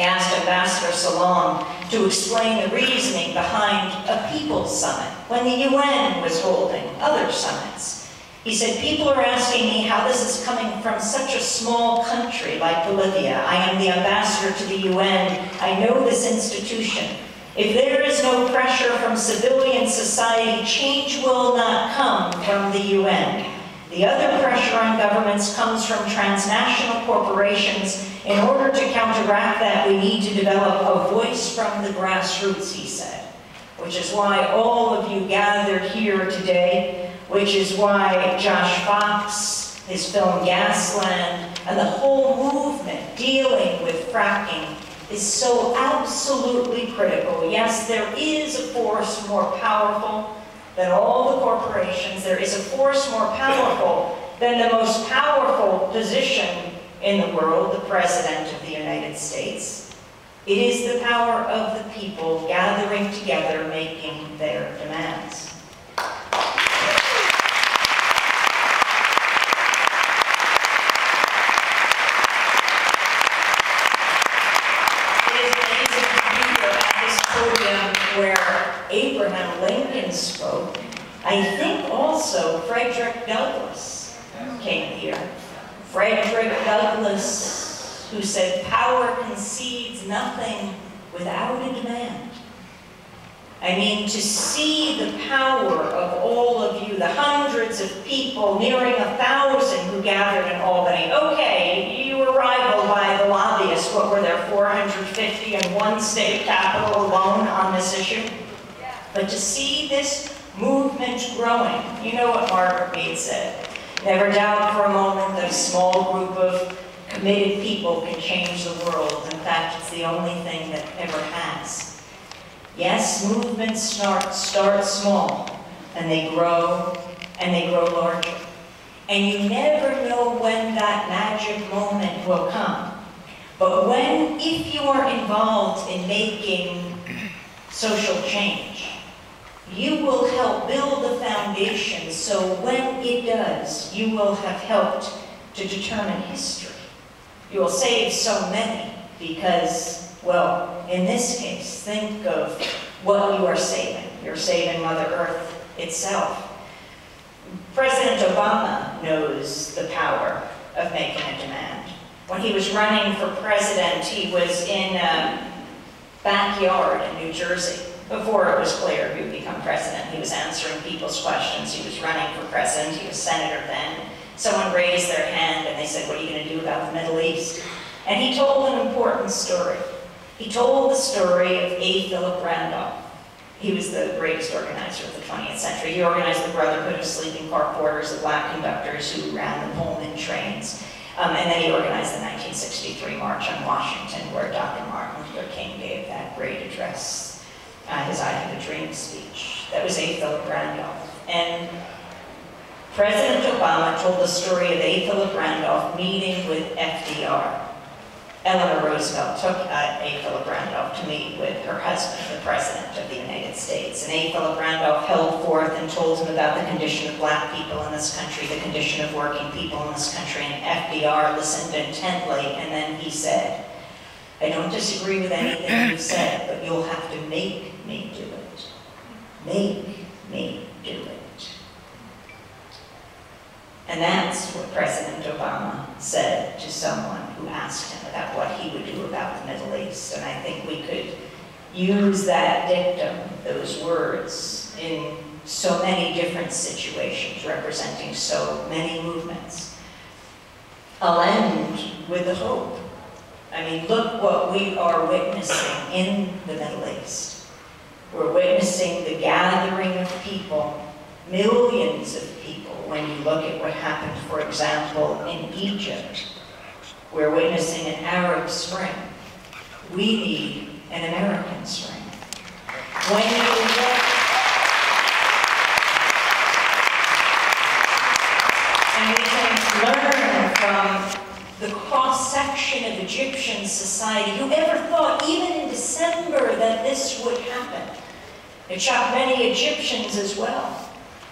I asked Ambassador Salom to explain the reasoning behind a People's Summit when the UN was holding other summits. He said, people are asking me how this is coming from such a small country like Bolivia. I am the ambassador to the UN. I know this institution. If there is no pressure from civilian society, change will not come from the UN. The other pressure on governments comes from transnational corporations. In order to counteract that, we need to develop a voice from the grassroots, he said. Which is why all of you gathered here today, which is why Josh Fox, his film Gasland, and the whole movement dealing with fracking is so absolutely critical. Yes, there is a force more powerful than all the corporations. There is a force more powerful than the most powerful position in the world, the President of the United States. It is the power of the people gathering together, making their demands. Where Abraham Lincoln spoke, I think also Frederick Douglass came here. Frederick Douglass, who said, power concedes nothing without a demand. I mean, to see the power of all of you, the hundreds of people, nearing 1,000 who gathered in Albany. Okay, you were rivaled by the lobbyists. What were there, 450 in one state capital alone on this issue? Yeah. But to see this movement growing, you know what Margaret Mead said, never doubt for a moment that a small group of committed people can change the world. In fact, it's the only thing that ever has. Yes, movements start small, and they grow larger. And you never know when that magic moment will come. But if you are involved in making social change, you will help build the foundation so when it does, you will have helped to determine history. You will save so many because, well, in this case, think of what you are saving. You're saving Mother Earth itself. President Obama knows the power of making a demand. When he was running for president, he was in a backyard in New Jersey. Before it was clear he would become president, he was answering people's questions. He was running for president. He was senator then. Someone raised their hand and they said, what are you going to do about the Middle East? And he told an important story. He told the story of A. Philip Randolph. He was the greatest organizer of the 20th century. He organized the Brotherhood of Sleeping Car Porters, the black conductors who ran the Pullman trains. And then he organized the 1963 March on Washington, where Dr. Martin Luther King gave that great address, his I Have a Dream speech. That was A. Philip Randolph. And President Obama told the story of A. Philip Randolph meeting with FDR. Eleanor Roosevelt took A. Philip Randolph to meet with her husband, the President of the United States. And A. Philip Randolph held forth and told him about the condition of black people in this country, the condition of working people in this country. And FDR listened intently, and then he said, I don't disagree with anything you said, but you'll have to make me do it. Make me do it. And that's what President Obama said to someone who asked him about what he would do about the Middle East. And I think we could use that dictum, those words, in so many different situations, representing so many movements. I'll end with the hope. I mean, look what we are witnessing in the Middle East. We're witnessing the gathering of people, millions of people. When you look at what happened, for example, in Egypt, we're witnessing an Arab Spring. We need an American Spring. When you look, and we can learn from the cross-section of Egyptian society. Who ever thought, even in December, that this would happen? It shocked many Egyptians as well.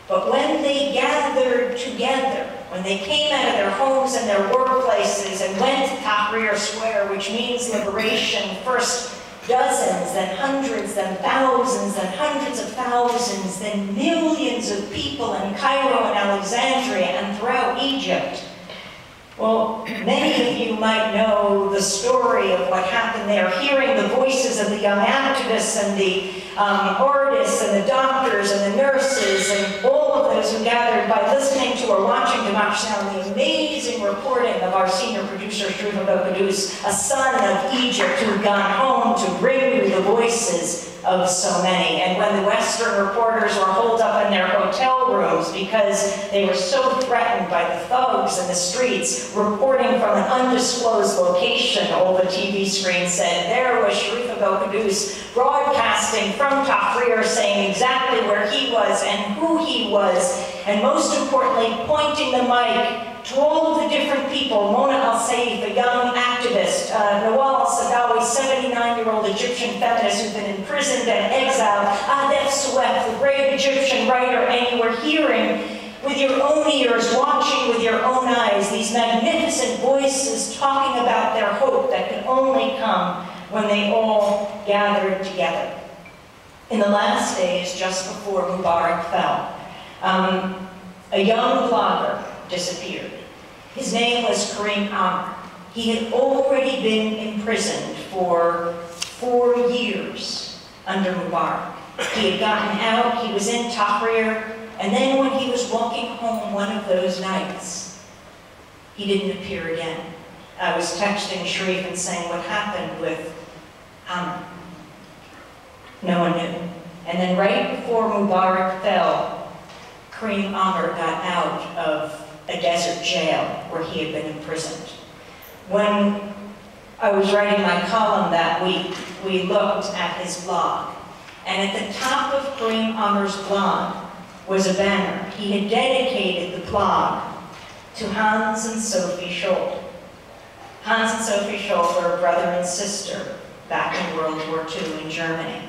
But when they gathered together, when they came out of their homes and their workplaces and went to Tahrir Tahrir Square, which means liberation. First dozens, then hundreds, then thousands, then hundreds of thousands, then millions of people in Cairo and Alexandria and throughout Egypt. Well, many of you might know the story of what happened there, hearing the voices of the young activists and the artists and the doctors and the nurses and all of those who gathered by listening to or watching Democracy Now! The amazing reporting of our senior producer, Sharif Abou-Kudus, a son of Egypt who had gone home to bring you the voices of so many. And when the Western reporters were holed up in their hotel rooms because they were so threatened by the thugs in the streets, reporting from an undisclosed location, all the TV screens said, there was Sharif Abou-Kudus broadcasting from Tahrir, saying exactly where he was and who he was, and most importantly, pointing the mic to all of the different people, Mona Al-Saif, a young activist, Nawal Saadawi, 79-year-old Egyptian feminist who's been imprisoned and exiled, Adef Souef, the great Egyptian writer, and you were hearing with your own ears, watching with your own eyes, these magnificent voices talking about their hope that could only come when they all gathered together. In the last days, just before Mubarak fell, a young blogger disappeared. His name was Karim Amr. He had already been imprisoned for 4 years under Mubarak. He had gotten out, he was in Tahrir, and then when he was walking home one of those nights, he didn't appear again. I was texting Sharif and saying, what happened with Amr? No one knew. And then right before Mubarak fell, Karim Amr got out of a desert jail where he had been imprisoned. When I was writing my column that week, we looked at his blog. And at the top of Karim Amr's blog was a banner. He had dedicated the blog to Hans and Sophie Scholl. Hans and Sophie Scholl were a brother and sister back in World War II in Germany.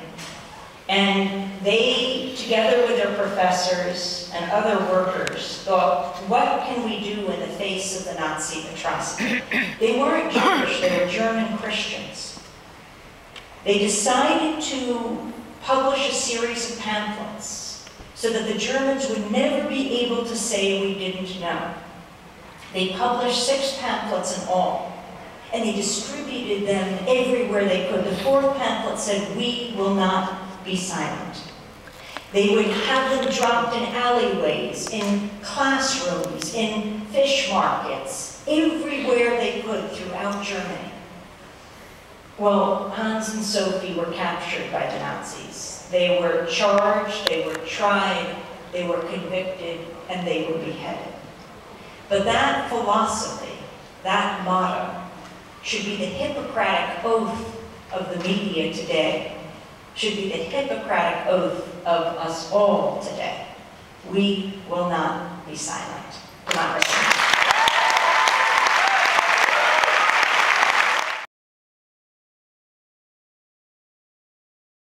And they, together with their professors and other workers, thought, what can we do in the face of the Nazi atrocity? They weren't Jewish, they were German Christians. They decided to publish a series of pamphlets so that the Germans would never be able to say we didn't know. They published 6 pamphlets in all, and they distributed them everywhere they could. The 4th pamphlet said, we will not be silent. They would have them dropped in alleyways, in classrooms, in fish markets, everywhere they could throughout Germany. Well, Hans and Sophie were captured by the Nazis. They were charged, they were tried, they were convicted, and they were beheaded. But that philosophy, that motto, should be the Hippocratic oath of the media today, should be the Hippocratic oath of us all today. We will not be silent. Democracy.